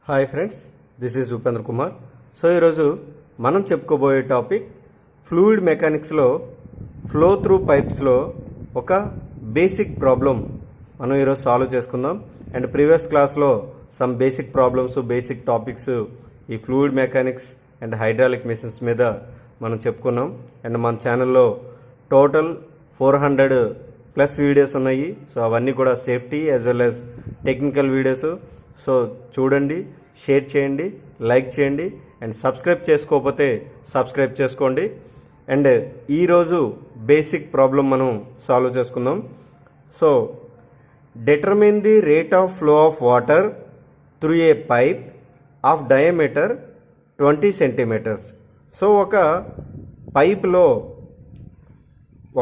Hi friends, this is Upendra Kumar. So ఈరోజు మనం చెప్పుకోబోయే టాపిక్ ఫ్లూయిడ్ మెకానిక్స్లో ఫ్లో త్రూ పైప్స్లో ఒక బేసిక్ ప్రాబ్లం మనం ఈరోజు సాల్వ్ చేసుకుందాం. అండ్ ప్రీవియస్ క్లాస్లో some basic problems, basic topics ఈ fluid mechanics and hydraulic machines మీద మనం చెప్పుకున్నాం. అండ్ మన ఛానల్లో టోటల్ 400+ వీడియోస్ ఉన్నాయి. సో అవన్నీ కూడా safety as well as technical videos. So చూడండి, షేర్ చేయండి, లైక్ చేయండి అండ్ సబ్స్క్రైబ్ చేసుకోకపోతే సబ్స్క్రైబ్ చేసుకోండి. అండ్ ఈరోజు బేసిక్ ప్రాబ్లం మనం సాల్వ్ చేసుకుందాం. So determine the rate of flow of water through a pipe of diameter 20 centimetres. So ఒక పైప్లో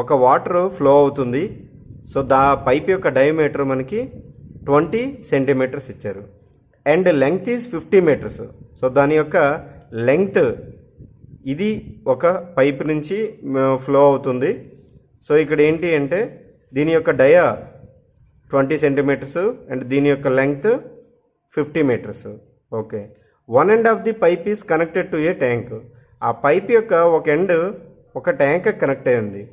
ఒక వాటర్ ఫ్లో అవుతుంది. సో పైప్ యొక్క డయామీటర్ మనకి 20 సెంటీమీటర్స్ ఇచ్చారు. And length is 50 metres. So దాని యొక్క లెంగ్త్ ఇది ఒక పైప్ నుంచి ఫ్లో అవుతుంది. సో ఇక్కడ ఏంటి అంటే దీని యొక్క డయా 20 సెంటీమీటర్స్ అండ్ దీని యొక్క length 50 metres. Okay, one end of the pipe is connected to a tank. ఆ పైప్ యొక్క ఒక ఎండ్ ఒక ట్యాంక్ కనెక్ట్ అయి ఉంది.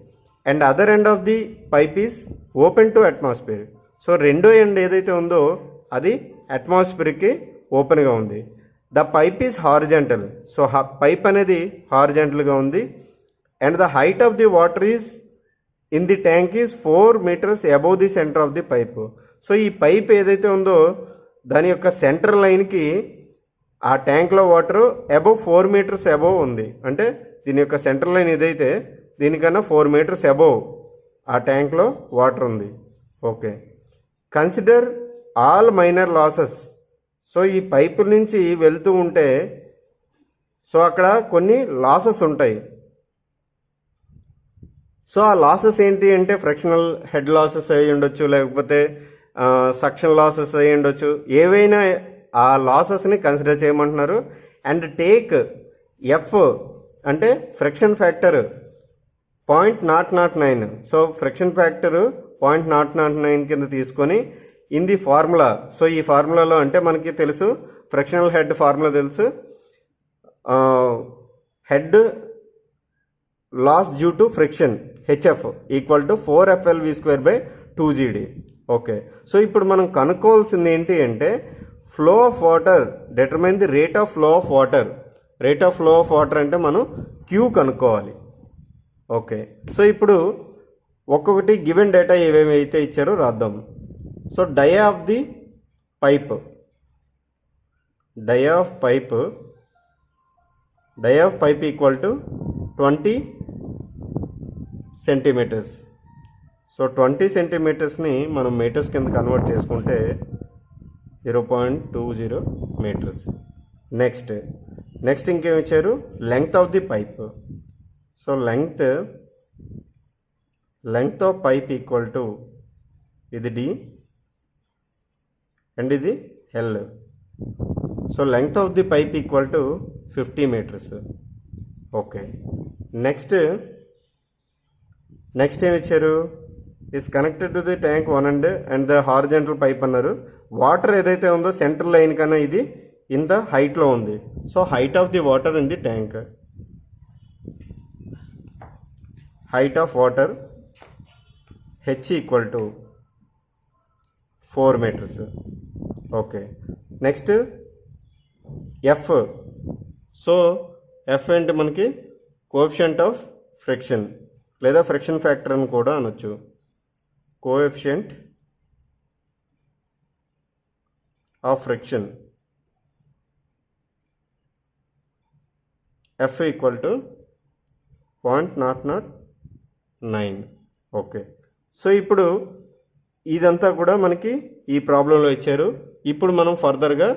And other end of the pipe is open to atmosphere. So రెండో ఎండ్ ఏదైతే ఉందో అది అట్మాస్ఫియర్కి ఓపెన్గా ఉంది. The pipe is horizontal. So pipe అనేది హారిజాంటల్గా ఉంది. And the height of the water is in the tank is 4 metres above the centre of the pipe. So ఈ పైప్ ఏదైతే ఉందో దాని యొక్క సెంటర్ లైన్కి ఆ ట్యాంక్లో వాటర్ అబౌవ్ 4 మీటర్స్ అబౌవ్ ఉంది. అంటే దీని యొక్క సెంటర్ లైన్ ఏదైతే దీనికన్నా 4 మీటర్స్ అబౌవ్ ఆ ట్యాంక్లో వాటర్ ఉంది. Okay, consider all minor losses. So ఈ పైపు నుంచి వెళ్తూ ఉంటే సో అక్కడ కొన్ని లాసెస్ ఉంటాయి. సో ఆ లాసెస్ ఏంటి అంటే ఫ్రిక్షనల్ హెడ్ లాసెస్ అయి ఉండొచ్చు, లేకపోతే సక్షన్ లాసెస్ అయి ఉండొచ్చు. ఏవైనా ఆ లాసెస్ని కన్సిడర్ చేయమంటున్నారు. అండ్ టేక్ ఎఫ్ అంటే friction factor 0.009. So friction factor 0.009 కింద తీసుకొని ఇన్ ది ఫార్ములా. సో ఈ ఫార్ములాలో అంటే మనకి తెలుసు ఫ్రిక్షనల్ హెడ్ ఫార్ములా తెలుసు, head loss due to friction HF equal to 4FLV²/2GD. Okay, so ఇప్పుడు మనం కనుక్కోవాల్సింది ఏంటి అంటే flow of water, determine the rate of flow of water. Rate of flow of water అంటే మనం క్యూ కనుక్కోవాలి. ఓకే, సో ఇప్పుడు ఒక్కొక్కటి గివెన్ డేటా ఏవేమి అయితే ఇచ్చారో రాద్దాం. So dia of the pipe, dia of pipe equal to 20 centimetres. So 20 సెంటీమీటర్స్ని మనం మీటర్స్ కింద కన్వర్ట్ చేసుకుంటే 0.20 మీటర్స్. నెక్స్ట్ ఇంకేం ఇచ్చారు, length of the pipe. So length of pipe equal to ఇది D అండ్ ఇది L. So length of the pipe equal to 50 metres. Okay, next ఏమి ఇచ్చారు, is connected to the tank 1 and the horizontal pipe అన్నారు. Water ఏదైతే ఉందో central line కన్నా ఇది ఇంత హైట్లో ఉంది. So height of the water in the tank, height of water H equal to 4 meters. Okay, next F. So F అంటే మనకి కోఎఫిషియంట్ ఆఫ్ ఫ్రిక్షన్ లేదా ఫ్రిక్షన్ ఫ్యాక్టర్ అని కూడా అనొచ్చు. Coefficient of friction F equal to 0.009. Okay, so ఇప్పుడు ఇదంతా కూడా మనకి ఈ ప్రాబ్లంలో ఇచ్చారు. ఇప్పుడు మనం ఫర్దర్గా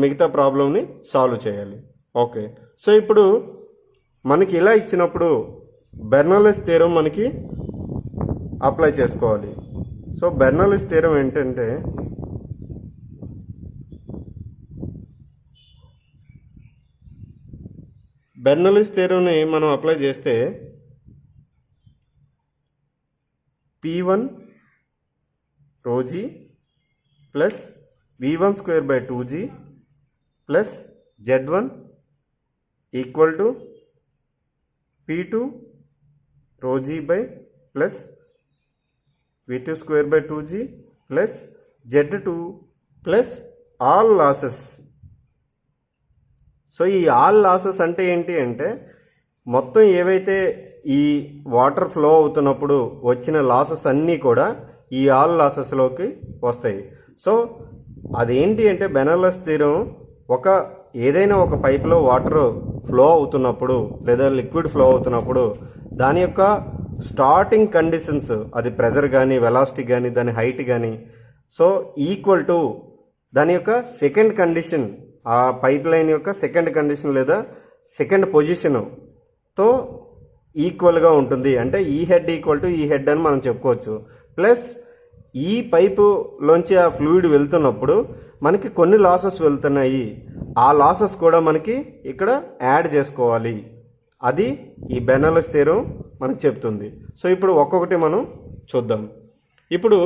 మిగతా ప్రాబ్లంని సాల్వ్ చేయాలి. ఓకే, సో ఇప్పుడు మనకి ఇలా ఇచ్చినప్పుడు బెర్నౌల్లిస్ థియరం మనకి అప్లై చేసుకోవాలి. సో బెర్నౌల్లిస్ థియరం ఏంటంటే బెర్నౌల్లిస్ థియరంని మనం అప్లై చేస్తే P1 ρg plus v1 square by 2g plus z1 equal to p2 rho g by plus v2 square by 2g plus z2 plus all losses. So ఈ all losses అంటే ఏంటి అంటే మొత్తం ఏవైతే ఈ వాటర్ ఫ్లో అవుతున్నప్పుడు వచ్చిన లాసెస్ అన్నీ కూడా ఈ ఆల్ లాసెస్లోకి వస్తాయి. సో అదేంటి అంటే బెనర్లస్ థీరం ఏదైనా ఒక పైప్లో వాటర్ ఫ్లో అవుతున్నప్పుడు లేదా లిక్విడ్ ఫ్లో అవుతున్నప్పుడు దాని యొక్క స్టార్టింగ్ కండిషన్స్, అది ప్రెజర్ కానీ వెలాసిటీ కానీ దాని హైట్ కానీ, సో ఈక్వల్ టు దాని యొక్క సెకండ్ కండిషన్, ఆ పైప్ లైన్ యొక్క సెకండ్ కండిషన్ లేదా సెకండ్ పొజిషన్తో ఈక్వల్గా ఉంటుంది. అంటే ఈ హెడ్ ఈక్వల్ టు ఈ హెడ్ అని మనం చెప్పుకోవచ్చు. ప్లస్ ఈ పైపులోంచి ఆ ఫ్లూయిడ్ వెళ్తున్నప్పుడు మనకి కొన్ని లాసెస్ వెళ్తున్నాయి, ఆ లాసెస్ కూడా మనకి ఇక్కడ యాడ్ చేసుకోవాలి. అది ఈ బెర్నౌల్లిస్ థియరం మనకు చెప్తుంది. సో ఇప్పుడు ఒక్కొక్కటి మనం చూద్దాం. ఇప్పుడు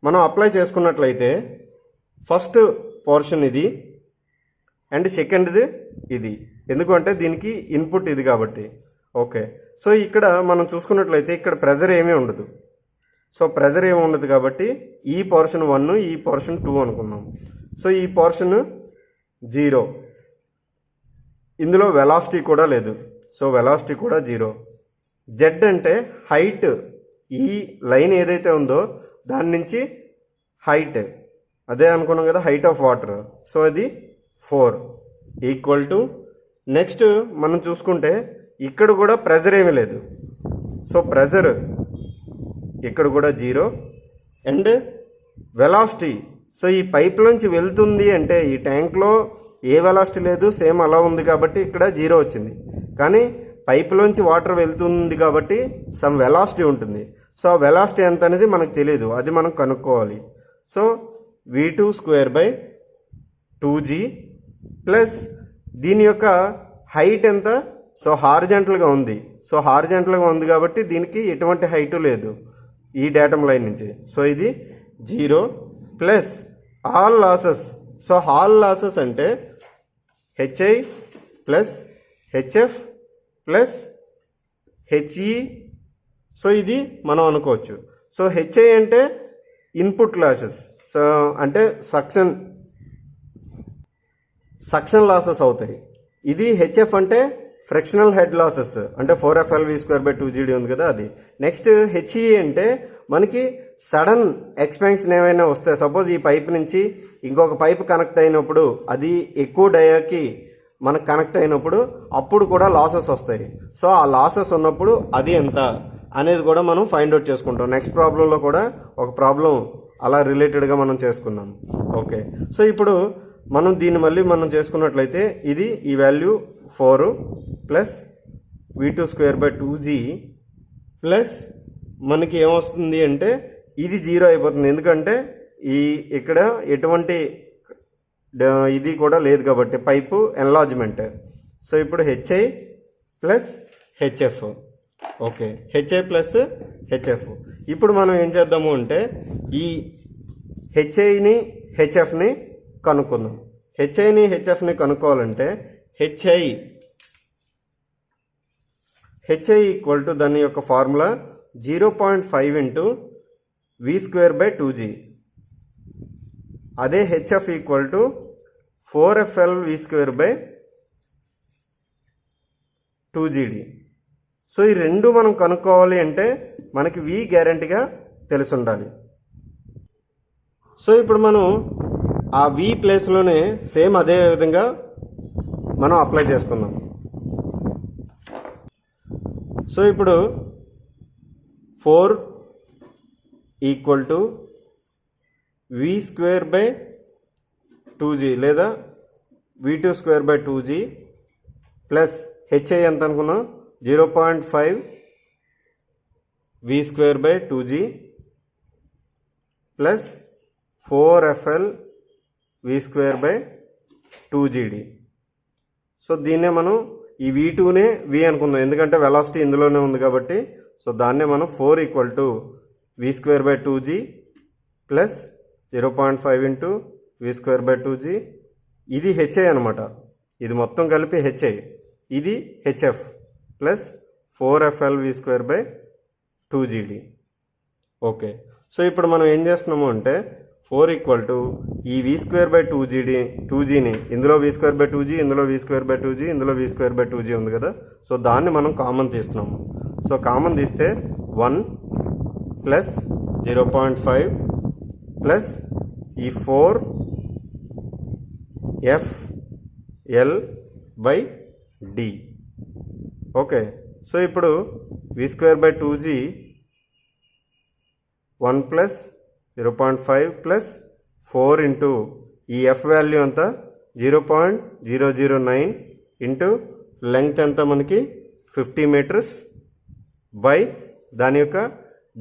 మనం అప్లై చేసుకున్నట్లయితే ఫస్ట్ పోర్షన్ ఇది అండ్ సెకండ్ది ఇది, ఎందుకంటే దీనికి ఇన్పుట్ ఇది కాబట్టి. ఓకే, సో ఇక్కడ మనం చూసుకున్నట్లయితే ఇక్కడ ప్రెజర్ ఏమీ ఉండదు. సో ప్రెజర్ ఏమి ఉండదు కాబట్టి ఈ పోర్షన్ 1 ఈ పోర్షన్ 2 అనుకున్నాం. సో ఈ పోర్షన్ 0, ఇందులో వెలాసిటీ కూడా లేదు. సో వెలాసిటీ కూడా 0. జెడ్ అంటే హైట్, ఈ లైన్ ఏదైతే ఉందో దాని నుంచి హైట్, అదే అనుకున్నాం కదా హైట్ ఆఫ్ వాటర్. సో అది 4 ఈక్వల్ టు, నెక్స్ట్ మనం చూసుకుంటే ఇక్కడ కూడా ప్రెజర్ ఏమీ లేదు. సో ప్రెజర్ ఇక్కడ కూడా 0 అండ్ వెలాసిటీ. సో ఈ పైప్లోంచి వెళ్తుంది అంటే ఈ ట్యాంక్లో ఏ వెలాసిటీ లేదు, సేమ్ అలా ఉంది కాబట్టి ఇక్కడ 0 వచ్చింది. కానీ పైప్లోంచి వాటర్ వెళ్తుంది కాబట్టి సమ్ వెలాసిటీ ఉంటుంది. సో ఆ వెలాసిటీ ఎంత అనేది మనకు తెలియదు, అది మనం కనుక్కోవాలి. So v2 square by 2g plus దీని యొక్క హైట్ ఎంత, సో హారిజంటల్గా ఉంది. సో హారిజంటల్గా ఉంది కాబట్టి దీనికి ఎటువంటి హైటు లేదు ఈ డేటమ్ లైన్ నుంచి. సో ఇది 0 plus all losses. So all losses అంటే H I plus H F plus H E. So ఇది మనం అనుకోవచ్చు. సో హెచ్ఐ అంటే ఇన్పుట్ లాసెస్, సో అంటే సక్షన్ లాసెస్ అవుతాయి. ఇది హెచ్ఎఫ్ అంటే ఫ్రిక్షనల్ హెడ్ లాసెస్, అంటే 4FLV స్క్వేర్ బై 2GD ఉంది కదా అది. నెక్స్ట్ హెచ్ఈ అంటే మనకి సడన్ ఎక్స్పాన్షన్ ఏమైనా వస్తాయి. సపోజ్ ఈ పైప్ నుంచి ఇంకొక పైప్ కనెక్ట్ అయినప్పుడు అది ఎక్కువ డయాకి మనకు కనెక్ట్ అయినప్పుడు అప్పుడు కూడా లాసెస్ వస్తాయి. సో ఆ లాసెస్ ఉన్నప్పుడు అది ఎంత అనేది కూడా మనం ఫైండ్ అవుట్ చేసుకుంటాం. నెక్స్ట్ ప్రాబ్లంలో కూడా ఒక ప్రాబ్లం అలా రిలేటెడ్గా మనం చేసుకుందాం. ఓకే, సో ఇప్పుడు మనం దీన్ని మళ్ళీ మనం చేసుకున్నట్లయితే ఇది ఈ value 4 plus v2 square by 2g plus మనకి ఏమొస్తుంది అంటే ఇది 0 అయిపోతుంది, ఎందుకంటే ఇక్కడ ఎటువంటి ఇది కూడా లేదు కాబట్టి పైపు ఎన్లార్జ్మెంట్. సో ఇప్పుడు HI plus HF. Okay, HI plus HF. ఇప్పుడు మనం ఏం చేద్దాము అంటే ఈ హెచ్ఐని హెచ్ఎఫ్ని కనుక్కుందాం. హెచ్ఐని హెచ్ఎఫ్ని కనుక్కోవాలంటే హెచ్ఐ ఈక్వల్ టు దాని యొక్క formula 0.5 into v square by 2g. అదే HF equal to 4FLV square by 2GD. So ఈ రెండు మనం కనుక్కోవాలి అంటే మనకి v గ్యారంటీగా తెలిసి ఉండాలి. సో ఇప్పుడు మనం ఆ v ప్లేస్లోనే సేమ్ అదే విధంగా మనం అప్లై చేసుకుందాం. సో ఇప్పుడు 4 equal to v square by 2g లేదా v2 square by 2g plus HI ఎంత అనుకున్నాం 0.5 v square by 2g plus 4FL v square by 2GD. So దీన్నే మనం ఈ v2నే v అనుకుందాం, ఎందుకంటే వెలాసిటీ ఇందులోనే ఉంది కాబట్టి. సో దాన్నే మనం 4 equal to v square by 2g plus 0.5 into V square by 2g, ఇది హెచ్ఐ అనమాట, ఇది మొత్తం కలిపి హెచ్ఐ, ఇది HF plus 4FL V square by 2gd. Okay, so ఇప్పుడు మనం ఏం చేస్తున్నాము అంటే 4 ఈక్వల్ టు ఈ వి స్క్వేర్ బై 2gని ఇందులో వి స్క్వేర్ బై 2g, ఇందులో వి స్క్వేర్ బై 2g, ఇందులో వి స్క్వేర్ బై 2g ఉంది కదా, సో దాన్ని మనం కామన్ తీస్తున్నాము. సో కామన్ తీస్తే 1 ప్లస్ 0.5 ప్లస్ ఈ 4FL by d. Okay, so ఇప్పుడు V square by 2g 1 plus 0.5 plus 4 into ఈ ఎఫ్ వాల్యూ అంతా 0.009 ఇంటూ లెంగ్త్ ఎంత మనకి 50 మీటర్స్ బై దాని యొక్క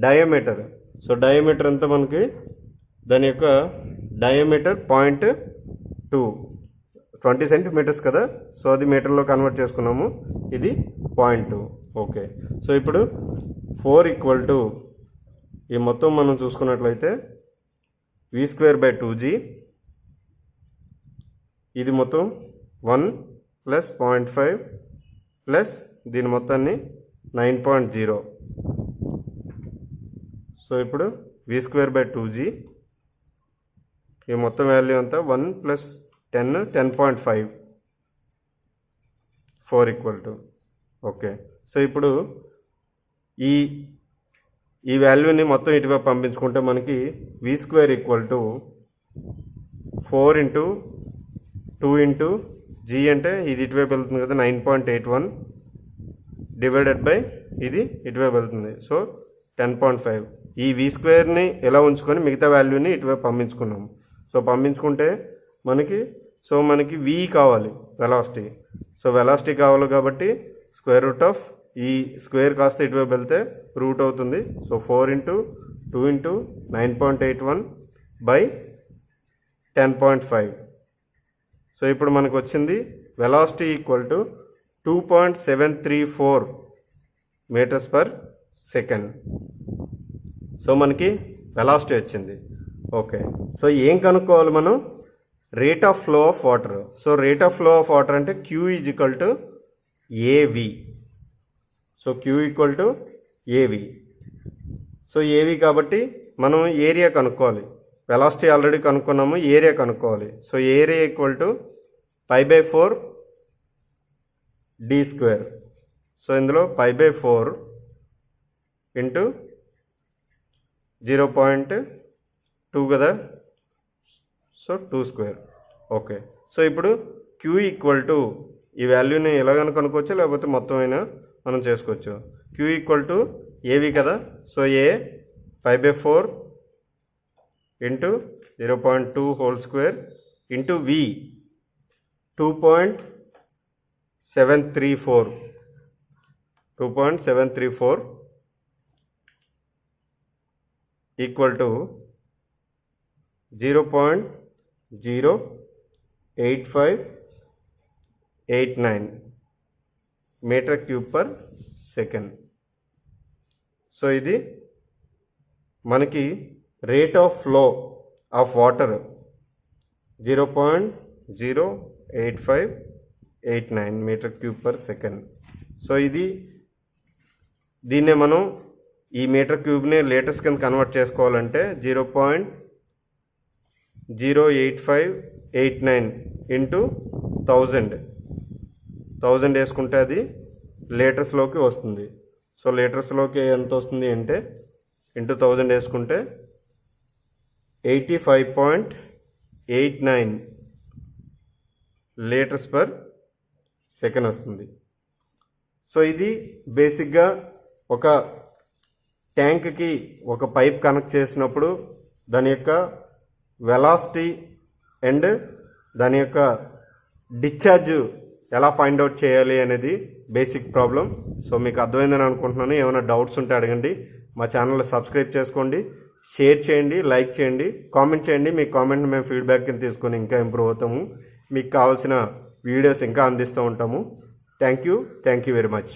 డయామీటర్. సో డయామీటర్ అంతా మనకి దాని యొక్క డయామీటర్ 0.2 20 సెంటీమీటర్స్ కదా, సో అది మీటర్లో కన్వర్ట్ చేసుకున్నాము, ఇది 0.2. ఓకే, సో ఇప్పుడు 4 ఈక్వల్ టు ఈ మొత్తం మనం చూసుకున్నట్లయితే వి స్క్వేర్ బై 2g, ఇది మొత్తం 1 ప్లస్ 0.5 ప్లస్ దీని మొత్తాన్ని 9.0. సో ఇప్పుడు వి స్క్వేర్ బై 2g ఈ మొత్తం వాల్యూ అంతా 1 plus 10.5 4 equal to. Okay, so ఇప్పుడు ఈ వాల్యూని మొత్తం ఇటువైపు పంపించుకుంటే మనకి V square equal to 4 into 2 into G అంటే ఇది ఇటువైపు వెళ్తుంది కదా 9.81 డివైడెడ్ బై ఇది ఇటువైపు వెళ్తుంది, సో 10.5. ఈ వి స్క్వేర్ని ఎలా ఉంచుకొని మిగతా వాల్యూని ఇటువైపు పంపించుకున్నాము. సో పంపించుకుంటే మనకి వి కావాలి, వెలాసిటీ. సో వెలాసిటీ కావాలి కాబట్టి స్క్వేర్ రూట్ ఆఫ్ ఈ స్క్వేర్ కాస్త ఇటువైపు వెళ్తే రూట్ అవుతుంది. So 4 into 2 into 9.81 by 10.5. So ఇప్పుడు మనకు వచ్చింది velocity equal to 2.734 metres per second. So మనకి వెలాసిటీ వచ్చింది. ఓకే, సో ఏం కనుక్కోవాలి మనం? Rate of flow of water. So rate of flow of water అంటే Q is equal to A V. So Q equal to A V. So A V కాబట్టి మనం area కనుక్కోవాలి. Velocity already కనుక్కున్నాము, ఏరియా కనుక్కోవాలి. So area equal to π/4 d square. So ఇందులో π/4 into 0.2 కదా, so 2 square. Okay, so ఇప్పుడు Q equal to ఈ వాల్యూని ఎలాగైనా కనుక్కోవచ్చు, లేకపోతే మొత్తం అయినా మనం చేసుకోవచ్చు. క్యూ ఈక్వల్ టు ఏవి కదా, so A π/4 into 0.2 whole square into V 2.734 equal to 0.08589 metre cube per second. So ఇది మనకి rate of flow of water 0.08589 metre cube per second. So దీన్నే మనం ఈ మీటర్ క్యూబ్ని లీటర్స్ కింద కన్వర్ట్ చేసుకోవాలంటే 0.08589 into 1000 వేసుకుంటే అది లీటర్స్లోకి వస్తుంది. సో లీటర్స్లోకి ఎంత వస్తుంది అంటే ఇంటూ 1000 వేసుకుంటే 85.89 లీటర్స్ పర్ సెకండ్ వస్తుంది. సో ఇది బేసిక్గా ఒక ట్యాంక్కి ఒక పైప్ కనెక్ట్ చేసినప్పుడు దాని యొక్క వెలాసిటీ అండ్ దాని యొక్క డిశ్చార్జ్ ఎలా ఫైండ్ అవుట్ చేయాలి అనేది బేసిక్ ప్రాబ్లం. సో మీకు అర్థమైందని అనుకుంటున్నాను. ఏమైనా డౌట్స్ ఉంటే అడగండి. మా ఛానల్ సబ్స్క్రైబ్ చేసుకోండి, షేర్ చేయండి, లైక్ చేయండి, కామెంట్ చేయండి. మీ కామెంట్ని మేము ఫీడ్బ్యాక్ కింద తీసుకొని ఇంకా ఇంప్రూవ్ అవుతాము. మీకు కావాల్సిన వీడియోస్ ఇంకా అందిస్తూ ఉంటాము. Thank you very much.